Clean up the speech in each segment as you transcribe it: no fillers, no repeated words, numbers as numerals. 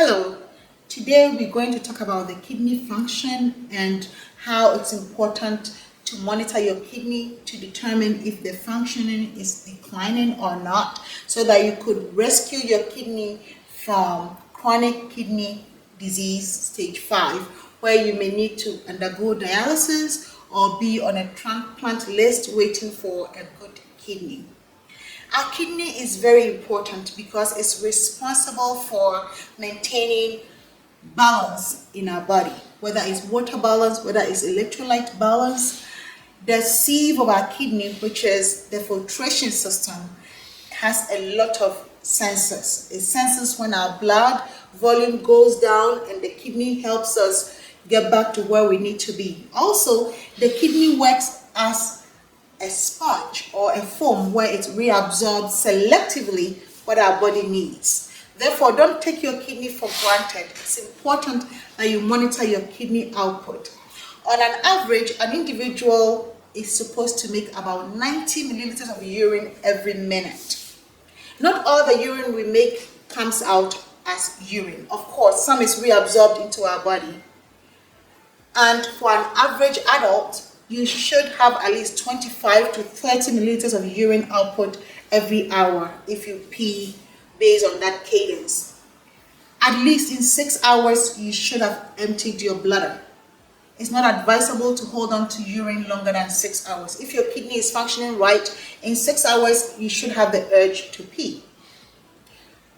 Hello, today we're going to talk about the kidney function and how it's important to monitor your kidney to determine if the functioning is declining or not, so that you could rescue your kidney from chronic kidney disease stage 5, where you may need to undergo dialysis or be on a transplant list waiting for a good kidney. Our kidney is very important because it's responsible for maintaining balance in our body, whether it's water balance, whether it's electrolyte balance. The sieve of our kidney, which is the filtration system, has a lot of sensors. It senses when our blood volume goes down, and the kidney helps us get back to where we need to be. Also, the kidney works as a sponge or a foam where it reabsorbs selectively what our body needs. Therefore, don't take your kidney for granted. It's important that you monitor your kidney output. On an average, an individual is supposed to make about 90 milliliters of urine every minute. Not all the urine we make comes out as urine. Of course, some is reabsorbed into our body. And for an average adult, you should have at least 25 to 30 milliliters of urine output every hour if you pee based on that cadence. At least in 6 hours, you should have emptied your bladder. It's not advisable to hold on to urine longer than 6 hours. If your kidney is functioning right, in 6 hours, you should have the urge to pee.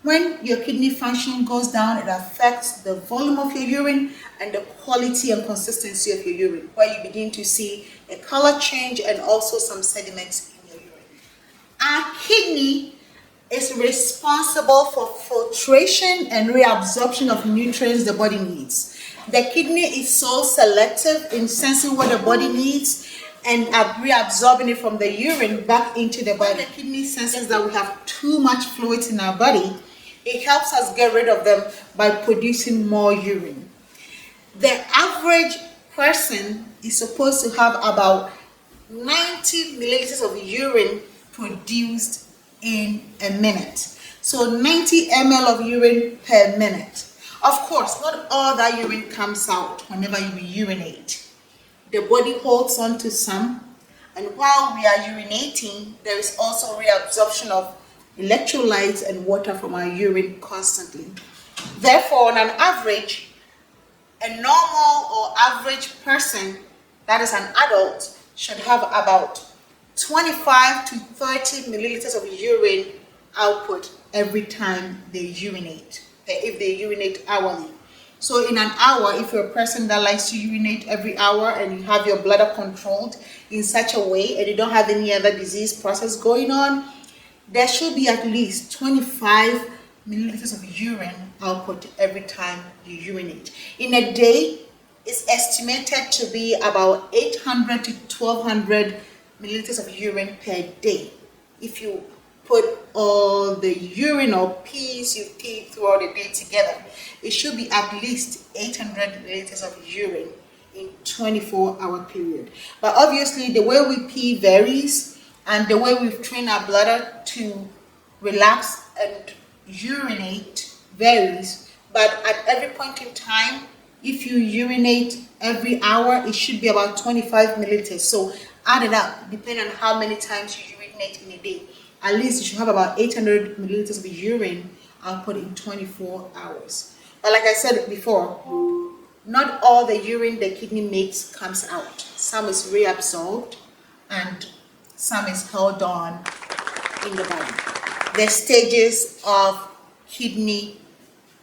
When your kidney functioning goes down, it affects the volume of your urine and the quality and consistency of your urine, where you begin to see a color change and also some sediments in your urine. Our kidney is responsible for filtration and reabsorption of nutrients the body needs. The kidney is so selective in sensing what the body needs and reabsorbing it from the urine back into the body. When the kidney senses that we have too much fluids in our body, it helps us get rid of them by producing more urine. The average person is supposed to have about 90 milliliters of urine produced in a minute. So 90 ml of urine per minute. Of course, not all that urine comes out whenever you urinate. The body holds on to some, and while we are urinating, there is also reabsorption of electrolytes and water from our urine constantly. Therefore, on an average, a normal or average person, that is an adult, should have about 25 to 30 milliliters of urine output every time they urinate, if they urinate hourly. So in an hour, if you're a person that likes to urinate every hour and you have your bladder controlled in such a way and you don't have any other disease process going on, there should be at least 25 milliliters of urine output every time you urinate. In a day, it's estimated to be about 800 to 1200 milliliters of urine per day. If you put all the urine or pees you pee throughout the day together, it should be at least 800 milliliters of urine in 24-hour period. But obviously, the way we pee varies, and the way we've trained our bladder to relax and urinate varies. But at every point in time, if you urinate every hour, it should be about 25 milliliters. So add it up, depending on how many times you urinate in a day. At least you should have about 800 milliliters of urine output in 24 hours. But like I said before, not all the urine the kidney makes comes out. Some is reabsorbed and some is held on in the body. The stages of kidney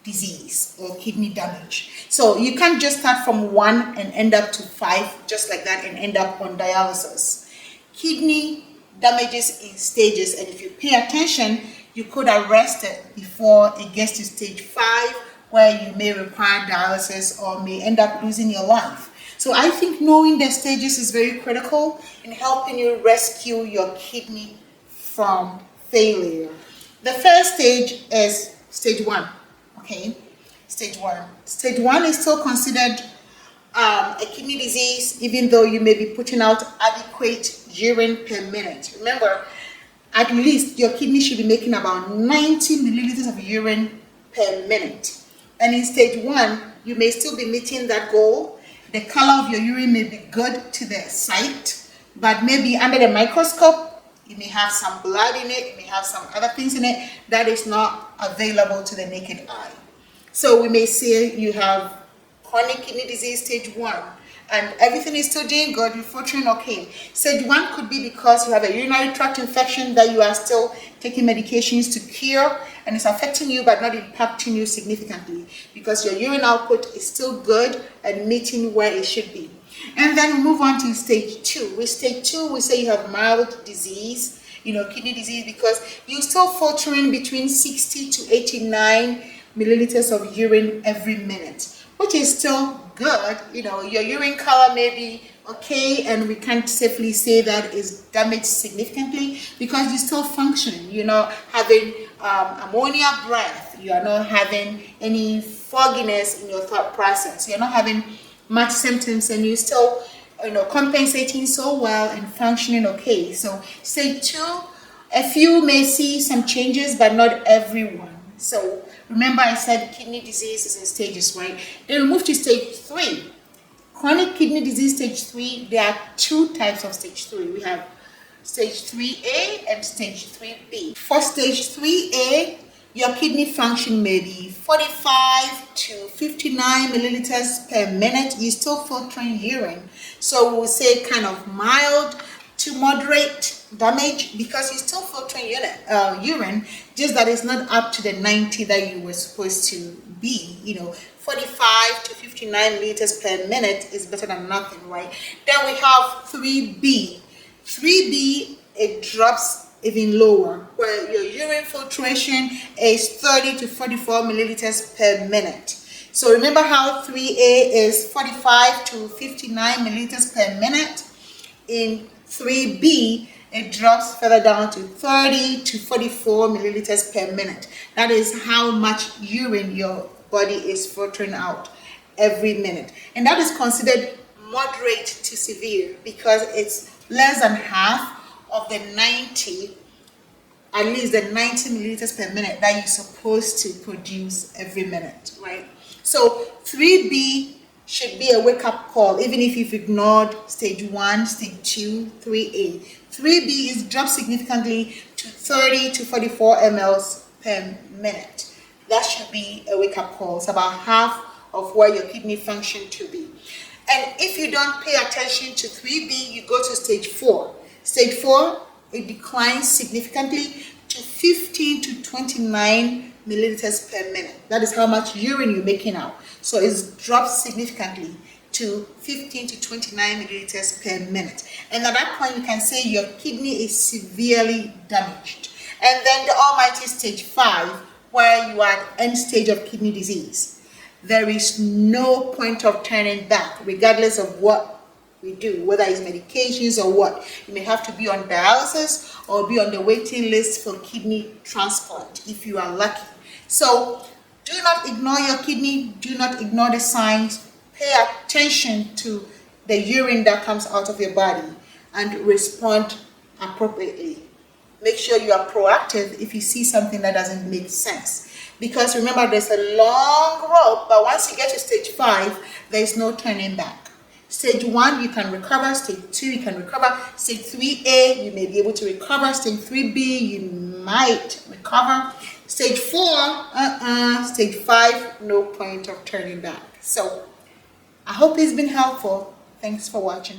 disease or kidney damage. So you can't just start from 1 and end up to 5 just like that and end up on dialysis. Kidney damages in stages, and if you pay attention, you could arrest it before it gets to stage 5, where you may require dialysis or may end up losing your life. So I think knowing the stages is very critical in helping you rescue your kidney from failure. The first stage is stage 1. Okay, stage 1. Stage 1 is still considered a kidney disease, even though you may be putting out adequate urine per minute. Remember, at least your kidney should be making about 90 milliliters of urine per minute. And in stage 1, you may still be meeting that goal. The color of your urine may be good to the sight, but maybe under the microscope, you may have some blood in it, you may have some other things in it that is not available to the naked eye. So we may say you have chronic kidney disease stage 1, and everything is still doing good, you're functioning okay. Stage 1 could be because you have a urinary tract infection that you are still taking medications to cure, and it's affecting you but not impacting you significantly because your urine output is still good and meeting where it should be. And then we move on to stage 2. With stage 2, we say you have mild disease, kidney disease, because you're still filtering between 60 to 89 milliliters of urine every minute, which is still good. Your urine color may be okay, and we can't safely say that is damaged significantly because you're still functioning. You're not having ammonia breath. You are not having any fogginess in your thought process. You're not having much symptoms, and you're still compensating so well and functioning okay. So stage 2, a few may see some changes, but not everyone. So remember, I said kidney disease is in stages, right? Then we move to stage 3. Chronic kidney disease stage 3, there are 2 types of stage 3. We have stage 3A and stage 3B. For stage 3A, your kidney function may be 45 to 59 milliliters per minute. You're still filtering urine. So we'll say kind of mild to moderate damage because you're still filtering urine, just that it's not up to the 90 that you were supposed to be. 45 to 59 milliliters per minute is better than nothing, right? Then we have 3B. 3B, it drops even lower, where your urine filtration is 30 to 44 milliliters per minute. So remember how 3A is 45 to 59 milliliters per minute. In 3B, it drops further down to 30 to 44 milliliters per minute. That is how much urine your body is filtering out every minute. And that is considered moderate to severe because it's less than half of the 90, at least the 90 milliliters per minute that you're supposed to produce every minute, right? So 3B should be a wake-up call, even if you've ignored stage 1, stage 2, 3A. 3B is dropped significantly to 30 to 44 mLs per minute. That should be a wake-up call. It's about half of where your kidney function to be. And if you don't pay attention to 3B, you go to stage 4. Stage 4, it declines significantly to 15 to 29 milliliters per minute. That is how much urine you're making out. So it's dropped significantly to 15 to 29 milliliters per minute. And at that point, you can say your kidney is severely damaged. And then the almighty stage 5, where you are at end stage of kidney disease. There is no point of turning back, regardless of what we do, whether it's medications or what. You may have to be on dialysis or be on the waiting list for kidney transplant if you are lucky. So do not ignore your kidney. Do not ignore the signs. Pay attention to the urine that comes out of your body and respond appropriately. Make sure you are proactive if you see something that doesn't make sense. Because remember, there's a long road, but once you get to stage 5, there's no turning back. Stage 1, you can recover. Stage 2, you can recover. Stage 3A, you may be able to recover. Stage 3B, you might recover. Stage 4, Stage 5, no point of turning back. So I hope it's been helpful. Thanks for watching.